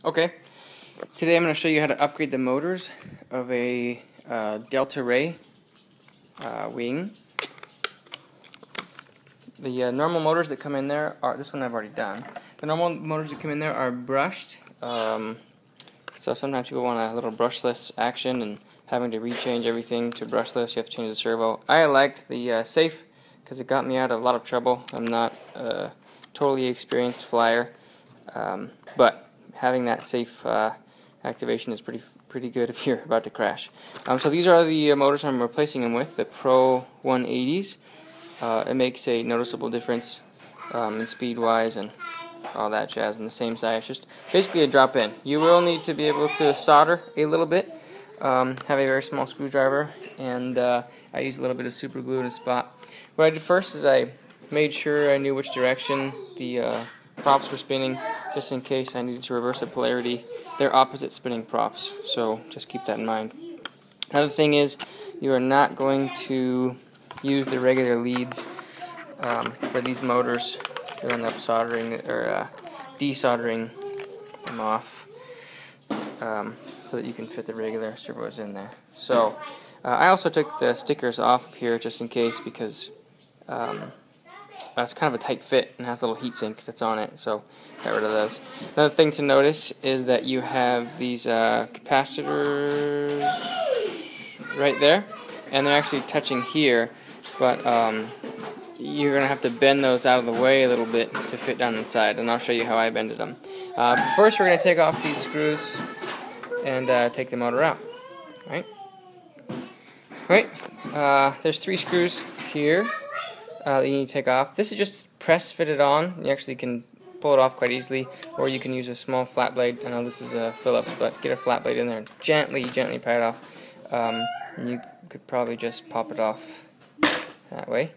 Okay, today I'm going to show you how to upgrade the motors of a Delta Ray wing. The normal motors that come in there are, this one I've already done. The normal motors that come in there are brushed, so sometimes people want a little brushless action and having to rechange everything to brushless. You have to change the servo. I liked the safe because it got me out of a lot of trouble. I'm not a totally experienced flyer, but having that safe activation is pretty good if you're about to crash. So these are the motors I'm replacing them with, the Pro 180s. It makes a noticeable difference in speed-wise and all that jazz in the same size. Just basically a drop-in. You will need to be able to solder a little bit, have a very small screwdriver, and I use a little bit of super glue in a spot. What I did first is I made sure I knew which direction the props were spinning, just in case I needed to reverse the polarity. They're opposite spinning props, so just keep that in mind. Another thing is, you are not going to use the regular leads for these motors. You'll end up soldering or desoldering them off so that you can fit the regular servos in there. So I also took the stickers off here just in case, because it's kind of a tight fit and has a little heatsink that's on it, so got rid of those. Another thing to notice is that you have these capacitors right there, and they're actually touching here, but you're going to have to bend those out of the way a little bit to fit down inside, and I'll show you how I bended them. First, we're going to take off these screws and take the motor out. Right? There's 3 screws here that you need to take off. This is just press fitted on. You actually can pull it off quite easily, or you can use a small flat blade. I know this is a Phillips, but get a flat blade in there and gently pry it off. And you could probably just pop it off that way.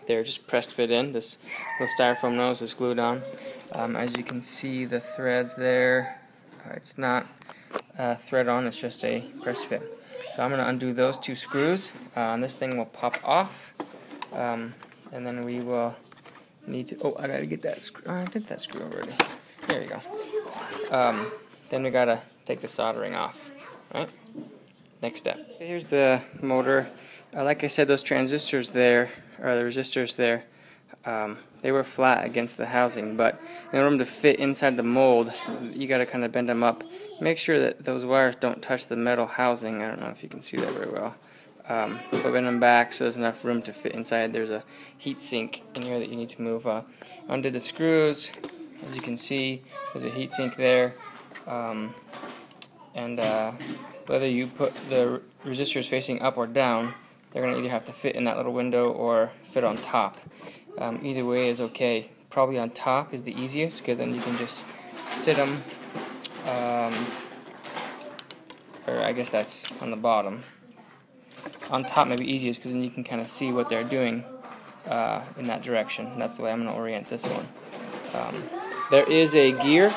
They're just pressed fit in. This little styrofoam nose is glued on. As you can see, the threads there, it's not thread on, it's just a press fit. So I'm going to undo those 2 screws, and this thing will pop off, and then we will need to, I gotta get that screw, I did that screw already. There you go. Then we gotta take the soldering off. Right? Next step. Here's the motor. Like I said, those transistors there, or the resistors there, they were flat against the housing, but in order to fit inside the mold, you gotta kind of bend them up. Make sure that those wires don't touch the metal housing. I don't know if you can see that very well. But bend them back so there's enough room to fit inside. There's a heat sink in here that you need to move. Undo the screws. As you can see, there's a heat sink there. Whether you put the resistors facing up or down, they're going to either have to fit in that little window or fit on top. Either way is okay. Probably on top is the easiest, because then you can just sit them, or I guess that's on the bottom. On top may be easiest, because then you can kind of see what they're doing in that direction. That's the way I'm going to orient this one. There is a gear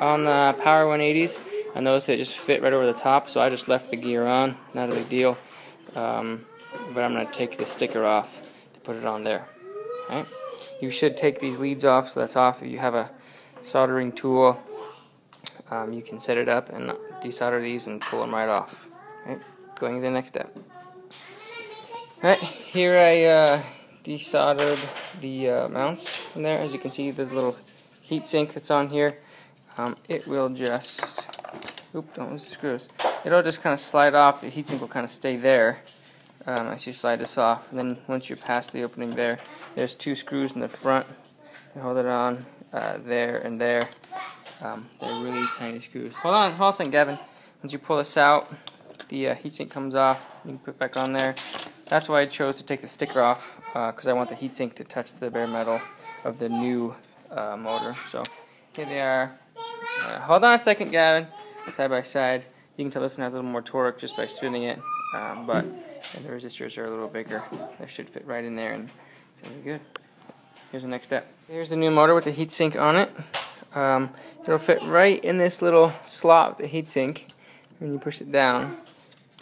on the Power 180s. I noticed they just fit right over the top, so I just left the gear on. Not a big deal. But I'm going to take the sticker off to put it on there. Right? You should take these leads off, so that's off. If you have a soldering tool, you can set it up and desolder these and pull them right off. Right? Going to the next step. Alright, here I desoldered the mounts in there. As you can see, there's a little heat sink that's on here. It will just, don't lose the screws. It'll just kind of slide off. The heat sink will kind of stay there as you slide this off. And then once you're past the opening there, there's 2 screws in the front. You hold it on there and there. They're really tiny screws. Hold on a second, Gavin. Once you pull this out, the heatsink comes off. You can put it back on there. That's why I chose to take the sticker off, because I want the heatsink to touch the bare metal of the new motor. So here they are. Hold on a second, Gavin. Side by side. You can tell this one has a little more torque just by spinning it, but the resistors are a little bigger. They should fit right in there, and it's going to be good. Here's the next step. Here's the new motor with the heatsink on it. It'll fit right in this little slot with the heatsink when you push it down.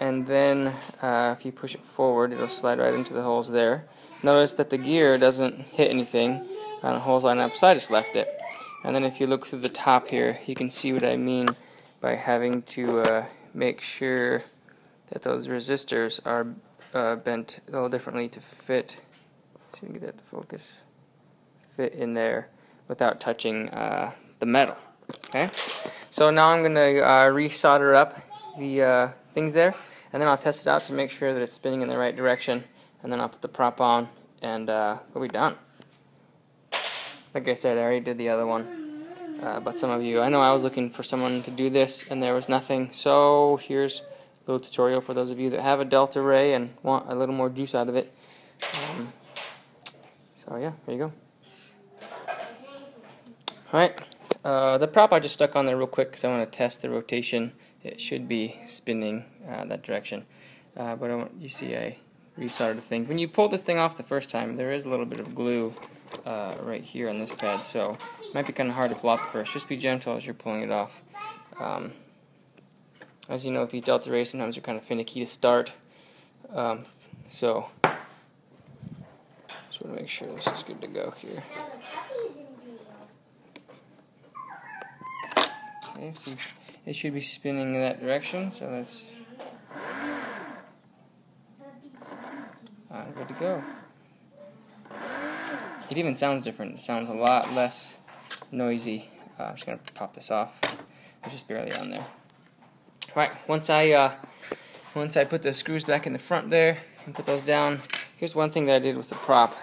And then if you push it forward, it'll slide right into the holes there. Notice that the gear doesn't hit anything. The holes line up, so I just left it. And then if you look through the top here, you can see what I mean by having to make sure that those resistors are bent a little differently to fit. Let's see if we can get that to focus. Fit in there without touching the metal. Okay. So now I'm going to resolder up the things there, and then I'll test it out to make sure that it's spinning in the right direction, and then I'll put the prop on, and we'll be done. Like I said, I already did the other one, but some of you, I know I was looking for someone to do this, and there was nothing, so here's a little tutorial for those of you that have a delta ray and want a little more juice out of it. So yeah, there you go. Alright, the prop I just stuck on there real quick because I want to test the rotation. It should be spinning that direction, but you see I resoldered the thing. When you pull this thing off the first time, there is a little bit of glue right here on this pad, so it might be kind of hard to pull off at first. Just be gentle as you're pulling it off. As you know, with these delta rays, sometimes they're kind of finicky to start, so just want to make sure this is good to go here. Okay, so it should be spinning in that direction, so that's good to go. It even sounds different. It sounds a lot less noisy. I'm just going to pop this off. It's just barely on there. Alright, once I put the screws back in the front there and put those down, here's one thing that I did with the prop.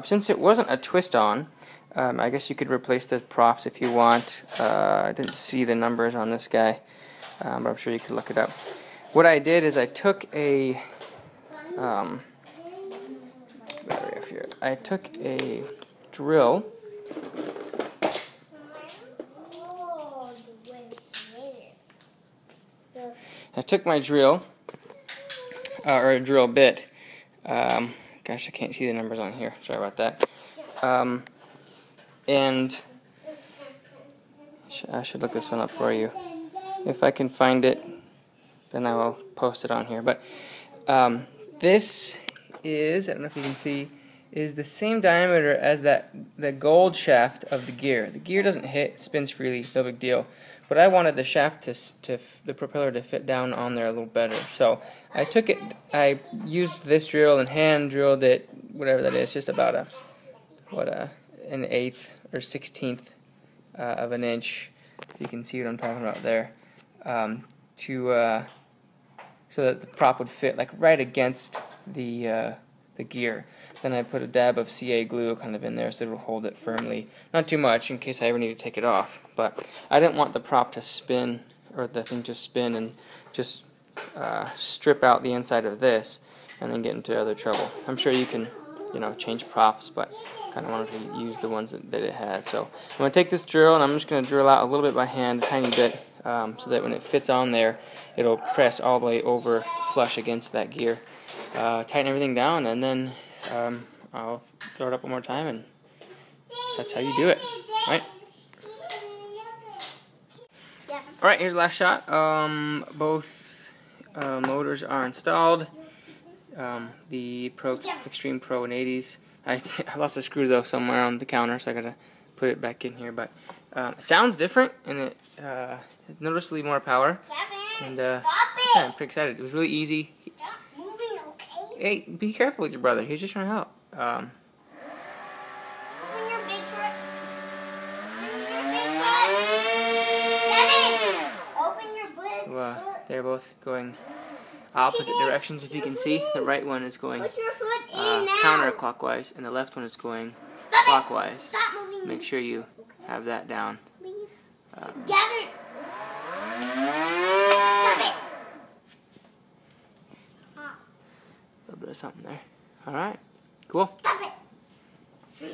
Since it wasn't a twist-on, I guess you could replace the props if you want. I didn't see the numbers on this guy, but I'm sure you could look it up. What I did is I took a drill. I took my drill, or a drill bit. Gosh, I can't see the numbers on here. Sorry about that. And I should look this one up for you. If I can find it, then I will post it on here. But this is, I don't know if you can see, is the same diameter as the gold shaft of the gear. The gear doesn't hit, it spins freely, no big deal. But I wanted the shaft the propeller to fit down on there a little better. So I took it, I used this drill and hand drilled it, whatever that is, just about an 1/8 or 1/16 of an inch. You can see what I'm talking about there. So that the prop would fit like right against the gear. Then I put a dab of CA glue kind of in there so it will hold it firmly. Not too much in case I ever need to take it off. But I didn't want the prop to spin, or the thing to spin and just strip out the inside of this and then get into other trouble. I'm sure you can, change props, but kind of wanted to use the ones that it had. So I'm going to take this drill and I'm just going to drill out a little bit by hand, a tiny bit, so that when it fits on there, it'll press all the way over flush against that gear. Tighten everything down, and then I'll throw it up one more time, and that's how you do it, right? Alright, here's the last shot. Both motors are installed. The Xtreme Pro and 80s. I lost a screw though somewhere on the counter, so I gotta put it back in here. But it sounds different, and it noticeably more power. And yeah, I'm pretty excited. It was really easy. Stop moving, okay? Hey, be careful with your brother. He's just trying to help. Open your big foot. Open your big foot. Open your big So foot. they're both going opposite directions. If you can see, the right one is going Put your foot in now. counterclockwise, and the left one is going Stop clockwise. Stop moving. Make sure you have that down. Please. Gather it. Stop it. Stop. A little bit of something there. All right, cool. Stop it.